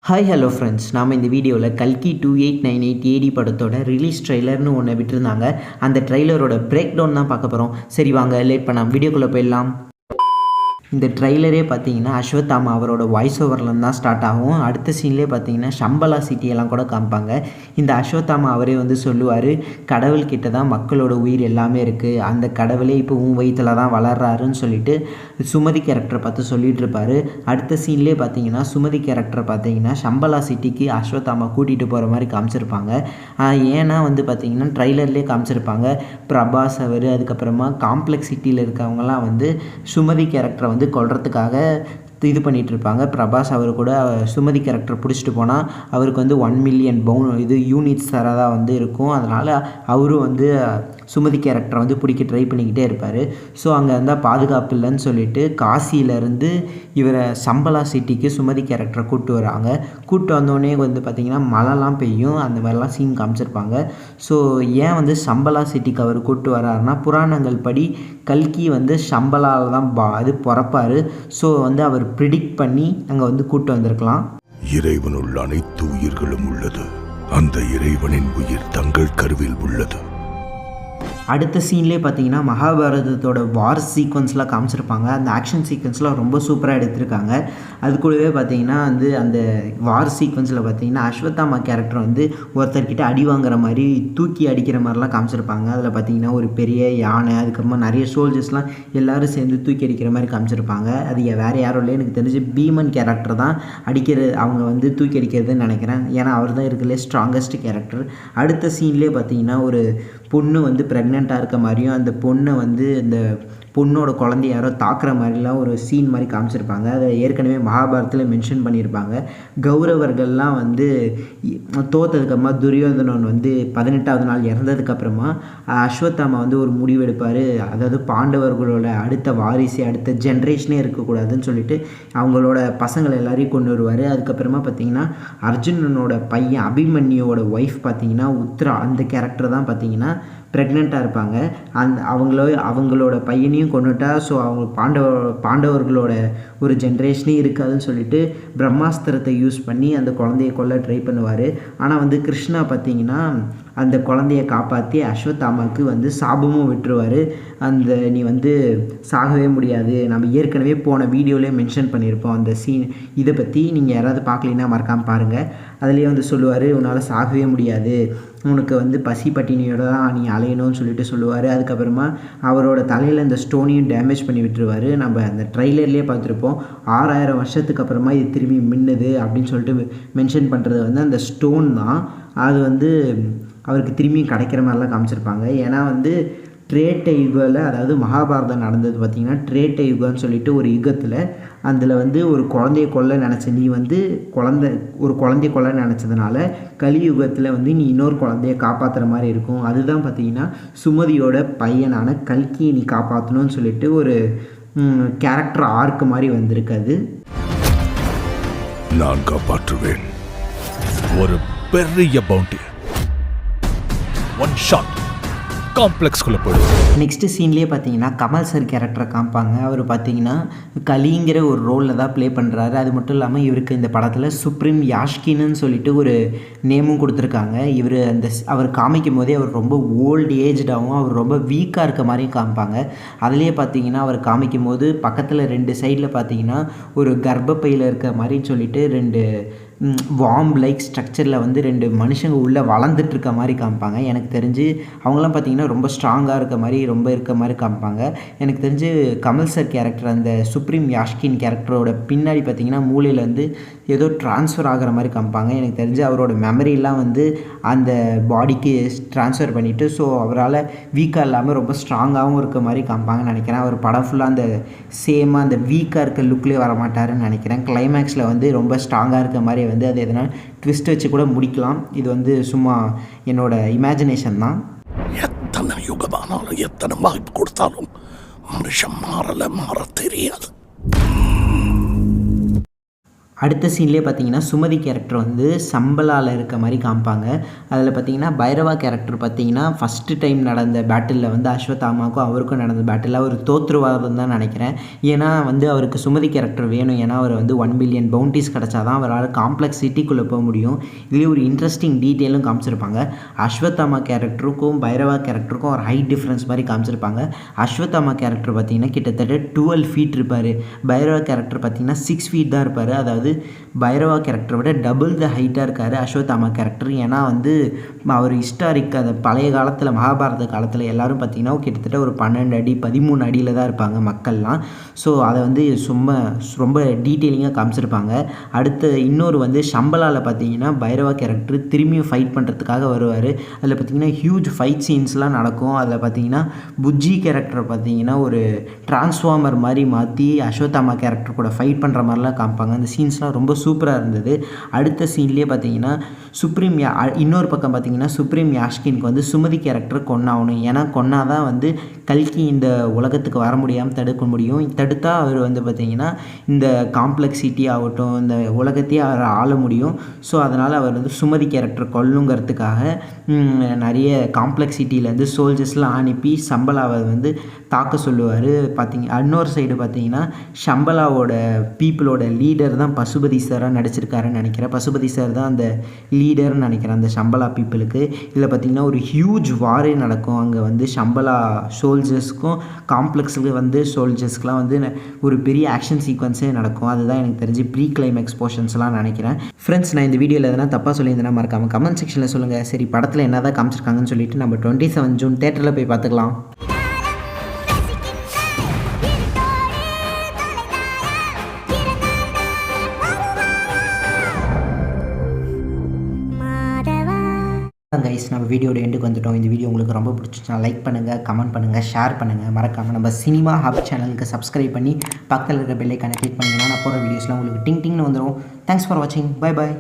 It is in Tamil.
ஹாய் ஹலோ ஃப்ரெண்ட்ஸ், நாம் இந்த வீடியோவில் கல்கி 2898 ஏடி படத்தோட ரிலீஸ் ட்ரெய்லர்னு ஒன்று விட்டுருந்தாங்க. அந்த ட்ரெய்லரோட பிரேக் டவுன் தான் பார்க்க போகிறோம். சரி வாங்க லேட் பண்ணாமல் வீடியோக்குள்ளே போயிடலாம். இந்த ட்ரெய்லரே பார்த்தீங்கன்னா அஸ்வத்தாமா அவரோட வாய்ஸ் ஓவர்லேருந்து தான் ஸ்டார்ட் ஆகும். அடுத்த சீன்லேயே பார்த்தீங்கன்னா சம்பலா சிட்டியெல்லாம் கூட காமிப்பாங்க. இந்த அஸ்வத்தாமா அவரே வந்து சொல்லுவார், கடவுள்கிட்ட தான் மக்களோட உயிர் எல்லாமே இருக்குது, அந்த கடவுளே இப்போ உன் வயிற்றில் தான் வளர்றாருன்னு சொல்லிட்டு சுமதி கேரக்டரை பார்த்து சொல்லிகிட்டு இருப்பார். அடுத்த சீன்லேயே பார்த்தீங்கன்னா சுமதி கேரக்டரை பார்த்தீங்கன்னா சம்பலா சிட்டிக்கு அஸ்வத்தாமா கூட்டிகிட்டு போகிற மாதிரி காமிச்சிருப்பாங்க. ஏன்னா வந்து பார்த்தீங்கன்னா ட்ரெய்லர்லேயே காமிச்சிருப்பாங்க, பிரபாஸ் அவர் அதுக்கப்புறமா காம்ப்ளெக்ஸ் சிட்டியில் இருக்கவங்கலாம் வந்து சுமதி கேரக்டரை வந்து கொல்றதுக்காக இது பண்ணிகிட்ருப்பாங்க. பிரபாஸ் அவர் கூட சுமதி கேரக்டர் பிடிச்சிட்டு போனால் அவருக்கு வந்து 1 மில்லியன் யூனிட்ஸ் தரதாக வந்து இருக்கும். அதனால் அவரும் வந்து சுமதி கேரக்டரை வந்து பிடிக்க ட்ரை பண்ணிக்கிட்டே இருப்பார். ஸோ அங்கே இருந்தால் பாதுகாப்பு இல்லைன்னு சொல்லிட்டு காசியிலேருந்து இவரை சம்பலா சிட்டிக்கு சுமதி கேரக்டரை கூப்பிட்டு வராங்க. கூப்பிட்டு வந்தோடனே வந்து பார்த்திங்கன்னா மழைலாம் பெய்யும், அந்த மாதிரிலாம் சீன் காமிச்சிருப்பாங்க. ஸோ ஏன் வந்து சம்பலா சிட்டிக்கு அவர் கூப்பிட்டு வராருன்னா, புராணங்கள் படி கல்கி வந்து சம்பலாவில் தான் பிறப்பார். ஸோ வந்து அவர் ப்ரிடிக்ட் பண்ணி அங்கே வந்து கூப்பிட்டு வந்திருக்கலாம். இறைவனுள்ள அனைத்து உயிர்களும் உள்ளது, அந்த இறைவனின் உயிர் தங்கள் கருவில் உள்ளது. அடுத்த சீன்லேயே பார்த்தீங்கன்னா மகாபாரதத்தோட வார் சீக்வன்ஸ்லாம் காமிச்சிருப்பாங்க. அந்த ஆக்ஷன் சீக்வன்ஸ்லாம் ரொம்ப சூப்பராக எடுத்திருக்காங்க. அது கூடவே பார்த்தீங்கன்னா வந்து அந்த வார் சீக்வன்ஸில் பார்த்தீங்கன்னா அஸ்வத்தாமா கேரக்டர் வந்து ஒருத்தர்கிட்ட அடி வாங்குற மாதிரி தூக்கி அடிக்கிற மாதிரிலாம் காமிச்சிருப்பாங்க. அதில் பார்த்தீங்கன்னா ஒரு பெரிய யானை, அதுக்கப்புறமா நிறைய சோல்ஜர்ஸ்லாம் எல்லோரும் சேர்ந்து தூக்கி அடிக்கிற மாதிரி காமிச்சிருப்பாங்க. அது வேறு யாரும் இல்லை, எனக்கு தெரிஞ்சு பீமன் கேரக்டர் தான் அவங்க வந்து தூக்கி அடிக்கிறதுன்னு நினைக்கிறேன். ஏன்னா அவர் தான் இருக்கிறதுலே ஸ்ட்ராங்கஸ்ட் கேரக்டர். அடுத்த சீன்லேயே பார்த்தீங்கன்னா ஒரு பொண்ணு வந்து ப்ரெக்னெண்ட்டாக இருக்க மாதிரியும் அந்த பொண்ணை வந்து இந்த பொண்ணோட குழந்தைய யாரோ தாக்குற மாதிரிலாம் ஒரு சீன் மாதிரி காமிச்சிருப்பாங்க. அதை ஏற்கனவே மகாபாரதத்தில் மென்ஷன் பண்ணியிருப்பாங்க. கௌரவர்கள்லாம் வந்து தோற்றதுக்கப்புறமா துரியோதனன் வந்து 18வது நாள் இறந்ததுக்கப்புறமா அஸ்வத்தாமா வந்து ஒரு முடிவெடுப்பார். அதாவது பாண்டவர்களோட அடுத்த வாரிசு அடுத்த ஜென்ரேஷனே இருக்கக்கூடாதுன்னு சொல்லிட்டு அவங்களோட பசங்களை எல்லாரையும் கொண்டு வருவார். அதுக்கப்புறமா பார்த்திங்கன்னா அர்ஜுனனோட பையன் அபிமன்யுவோட ஒய்ஃப் பார்த்திங்கன்னா உத்ரா, அந்த கேரக்டர் தான் பார்த்திங்கன்னா ப்ரெக்னெண்ட்டாக இருப்பாங்க. அவங்களோட பையனையும் கொண்டுட்டா ஸோ அவங்க பாண்டவர்களோட ஒரு ஜென்ரேஷனே இருக்காதுன்னு சொல்லிட்டு பிரம்மாஸ்திரத்தை யூஸ் பண்ணி அந்த குழந்தைய கொல்ல ட்ரை பண்ணுவார். ஆனால் வந்து கிருஷ்ணா பார்த்திங்கன்னா அந்த குழந்தைய காப்பாற்றி அஸ்வத்தாமாவுக்கு வந்து சாபமும் விட்டுருவார். நீ வந்து சாகவே முடியாது, நம்ம ஏற்கனவே போன வீடியோலேயே மென்ஷன் பண்ணியிருப்போம் அந்த சீன். இதை பற்றி நீங்கள் யாராவது பார்க்கலன்னா மறக்காமல் பாருங்கள். அதுலேயே வந்து சொல்லுவார், உன்னால் சாகவே முடியாது, உனக்கு வந்து பசி பட்டினியோட தான் நீ அலையணும்னு சொல்லிட்டு சொல்லுவார். அதுக்கப்புறமா அவரோட தலையில் இந்த ஸ்டோனையும் டேமேஜ் பண்ணி விட்டுருவார். நம்ம அந்த ட்ரைலர்லேயே பார்த்துருப்போம், 6000 வருஷத்துக்கு அப்புறமா இது திரும்பி மின்னுது அப்படின்னு சொல்லிட்டு மென்ஷன் பண்ணுறது வந்து அந்த ஸ்டோன் தான். அது வந்து அவருக்கு திரும்பியும் கிடைக்கிற மாதிரிலாம் காமிச்சிருப்பாங்க. ஏன்னா வந்து ட்ரேட்ட யுகத்தில், அதாவது மகாபாரதம் நடந்தது பார்த்திங்கன்னா ட்ரேட்ட யுகம்னு சொல்லிட்டு ஒரு யுகத்தில் அதில் வந்து ஒரு குழந்தைய கொல்ல நினச்ச நீ வந்து ஒரு குழந்தைய கொல்ல நினச்சதுனால கலியுகத்தில் வந்து நீ இன்னொரு குழந்தைய காப்பாற்றுற மாதிரி இருக்கும். அதுதான் பார்த்திங்கன்னா சுமதியோட பையனான கல்கியை நீ காப்பாற்றணும்னு சொல்லிட்டு ஒரு கேரக்டர் ஆர்க்கு மாதிரி வந்திருக்காது. நான் காப்பாற்றுவேன். ஒரு பெரிய பவுண்டி, ஒன் ஷாட் காம்ப்ளெக்ஸ்குள்ளே போயிடுவோம். நெக்ஸ்ட்டு சீன்லேயே பார்த்தீங்கன்னா கமல் சார் கேரக்டரை காமிப்பாங்க. அவர் பார்த்தீங்கன்னா கலிங்கிற ஒரு ரோலில் தான் ப்ளே பண்ணுறாரு. அது மட்டும் இல்லாமல் இவருக்கு இந்த படத்தில் சுப்ரீம் யாஷ்கின்னு சொல்லிட்டு ஒரு நேமும் கொடுத்துருக்காங்க. அவர் காமிக்கும் போதே அவர் ரொம்ப ஓல்டு ஏஜ்டாகவும் அவர் ரொம்ப வீக்காக இருக்க மாதிரியும் காமிப்பாங்க. அதுலேயே பார்த்தீங்கன்னா அவர் காமிக்கும் போது பக்கத்தில் 2 சைடில் பார்த்தீங்கன்னா ஒரு கர்ப்பப்பையில் இருக்க மாதிரின்னு சொல்லிட்டு 2 வார்ம் லைக் ஸ்ட்ரக்சரில் வந்து 2 மனுஷங்க உள்ளே வளர்ந்துட்டுருக்க மாதிரி காமிப்பாங்க. எனக்கு தெரிஞ்சு அவங்களாம் பார்த்திங்கன்னா ரொம்ப ஸ்ட்ராங்காக இருக்க மாதிரி காமிப்பாங்க. எனக்கு தெரிஞ்சு கமல் சார் கேரக்டர் அந்த சுப்ரீம் யாஷ்கின் கேரக்டரோட பின்னாடி பார்த்திங்கன்னா மூளையிலேருந்து ஏதோ ட்ரான்ஸ்ஃபர் ஆகிற மாதிரி காமிப்பாங்க. எனக்கு தெரிஞ்சு அவரோட மெமரிலாம் வந்து அந்த பாடிக்கு ட்ரான்ஸ்ஃபர் பண்ணிவிட்டு ஸோ அவரால் வீக்காக இல்லாமல் ரொம்ப ஸ்ட்ராங்காகவும் இருக்க மாதிரி காமிப்பாங்கன்னு நினைக்கிறேன். அவர் படம் ஃபுல்லாக அந்த சேமாக அந்த வீக்காக இருக்க லுக்லேயே வரமாட்டாருன்னு நினைக்கிறேன். கிளைமேக்ஸில் வந்து ரொம்ப ஸ்ட்ராங்காக இருக்க மாதிரி வந்து அது எதனால் ட்விஸ்ட் வச்சு கூட முடிக்கலாம். இது வந்து சும்மா என்னோட இமேஜினேஷன் தான். எத்தனை யுகமானாலும் எத்தனை வாய்ப்பு கொடுத்தாலும் மனுஷன் மாற தெரியாது. அடுத்த சீன்லேயே பார்த்தீங்கன்னா சுமதி கேரக்டர் வந்து சம்பலால் இருக்க மாதிரி காமிப்பாங்க. அதில் பார்த்தீங்கன்னா பைரவா கேரக்டர் பார்த்தீங்கன்னா ஃபஸ்ட்டு டைம் நடந்த பேட்டிலில் வந்து அஸ்வத்தாமாவுக்கும் அவருக்கும் நடந்த பேட்டிலில் அவர் தோற்றுவாருன்னு தான் நினைக்கிறேன். ஏன்னா வந்து அவருக்கு சுமதி கேரக்டர் வேணும். ஏன்னா அவர் வந்து 1 பில்லியன் பவுண்டீஸ் கிடச்சா தான் அவரால் காம்ப்ளெக்ஸ் சிட்டிக்குள்ளே போக முடியும். இதுலேயே ஒரு இன்ட்ரெஸ்டிங் டீட்டெயிலும் காமிச்சிருப்பாங்க. அஸ்வத்தாமா கேரக்டருக்கும் பைரவா கேரக்டருக்கும் ஒரு ஹைட் டிஃப்ரென்ஸ் மாதிரி காமிச்சிருப்பாங்க. அஸ்வத்தாமா கேரக்டர் பார்த்தீங்கன்னா கிட்டத்தட்ட 12 ஃபீட் இருப்பார். பைரவா கேரக்டர் பார்த்தீங்கன்னா 6 ஃபீட் தான் இருப்பார். அதாவது பைரவா கேரக்டரை விட டபுள் த ஹைட்டாக இருக்கார் அஸ்வத்தாமா கேரக்டர். ஏன்னா வந்து அவர் ஹிஸ்டாரிக் அந்த பழைய காலத்தில் மகாபாரத காலத்தில் எல்லோரும் பார்த்திங்கன்னா கிட்டத்தட்ட ஒரு 12 அடி 13 அடியில் தான் இருப்பாங்க மக்கள்லாம். ஸோ அதை வந்து ரொம்ப டீட்டெயிலிங்காக காமிச்சிருப்பாங்க. அடுத்து இன்னொரு வந்து சம்பலால் பார்த்தீங்கன்னா பைரவா கேரக்டர் திரும்பியும் ஃபைட் பண்ணுறதுக்காக வருவார். அதில் பார்த்திங்கன்னா ஹியூஜ் ஃபைட் சீன்ஸ்லாம் நடக்கும். அதில் பார்த்திங்கன்னா புஜ்ஜி கேரக்டரை பார்த்திங்கன்னா ஒரு டிரான்ஸ்ஃபார்மர் மாதிரி மாற்றி அஸ்வத்தாமா கேரக்டர் கூட ஃபைட் பண்ணுற மாதிரிலாம் காமிப்பாங்க. அந்த சீன்ஸ்லாம் ரொம்ப சூப்பராக இருந்தது. அடுத்த சீன்லேயே பார்த்தீங்கன்னா இன்னொரு பக்கம் பார்த்தீங்கன்னா சுப்ரீம் யாஷ்கினுக்கு வந்து சுமதி கேரக்டர் கொன்னாகணும். ஏன்னா கொன்னாதான் வந்து கல்கி இந்த உலகத்துக்கு வர முடியாமல் தடுக்க முடியும். தடுத்தா அவர் வந்து பார்த்திங்கன்னா இந்த காம்ப்ளெக்சிட்டி ஆகட்டும் இந்த உலகத்தையே அவர் ஆள முடியும். ஸோ அதனால் அவர் வந்து சுமதி கேரக்டர் கொல்லுங்கிறதுக்காக நிறைய காம்ப்ளெக்சிட்டியிலேருந்து சோல்ஜர்ஸ்லாம் அனுப்பி சம்பலாவை வந்து தாக்க சொல்லுவார். இன்னொரு சைடு பார்த்தீங்கன்னா சம்பலாவோட பீப்புளோட லீடர் தான் பசுபதி சாராக நடிச்சிருக்காருன்னு நினைக்கிறேன். பசுபதி சார் தான் அந்த லீடர்னு நினைக்கிறேன் அந்த சம்பலா பீப்புளுக்கு. இதில் பார்த்திங்கன்னா ஒரு ஹியூஜ் வாரே நடக்கும். அங்கே வந்து சம்பலா சோல்ஜர்ஸ்க்கும் காம்ப்ளெக்ஸுக்கு வந்து சோல்ஜர்ஸ்க்குலாம் வந்து ஒரு பெரிய ஆக்ஷன் சீக்வன்ஸே நடக்கும். அதுதான் எனக்கு தெரிஞ்சு ப்ரீ கிளைமேக்ஸ் போர்ஷன்ஸ்லாம் நினைக்கிறேன். ஃப்ரெண்ட்ஸ், நான் இந்த வீடியோவில் எதனா தப்பாக சொல்லியிருந்தேன்னா மறக்காமல் கமெண்ட் செக்ஷனில் சொல்லுங்கள். சரி, படத்தில் என்ன தான் காமிச்சிருக்காங்கன்னு சொல்லிட்டு நம்ம 27 ஜூன் தேட்டரில் போய் பார்த்துக்கலாம். கைஸ், நம்ம வீடியோட எண்டுக்கு வந்துட்டோம். இந்த வீடியோ உங்களுக்கு ரொம்ப பிடிச்சிச்சுன்னா லைக் பண்ணுங்கள், கமெண்ட் பண்ணுங்கள், ஷேர் பண்ணுங்கள். மறக்காமல் நம்ம சினிமா ஹப் சேனலுக்கு சப்ஸ்கிரைப் பண்ணி பக்கத்தில் இருக்கிற பெல் ஐக்கானை கிளிக் பண்ணிங்கன்னா நான் போகிற வீடியோஸ்லாம் உங்களுக்கு டிங்னு வந்துடும். தேங்க்ஸ் ஃபார் வாட்சிங். Bye bye.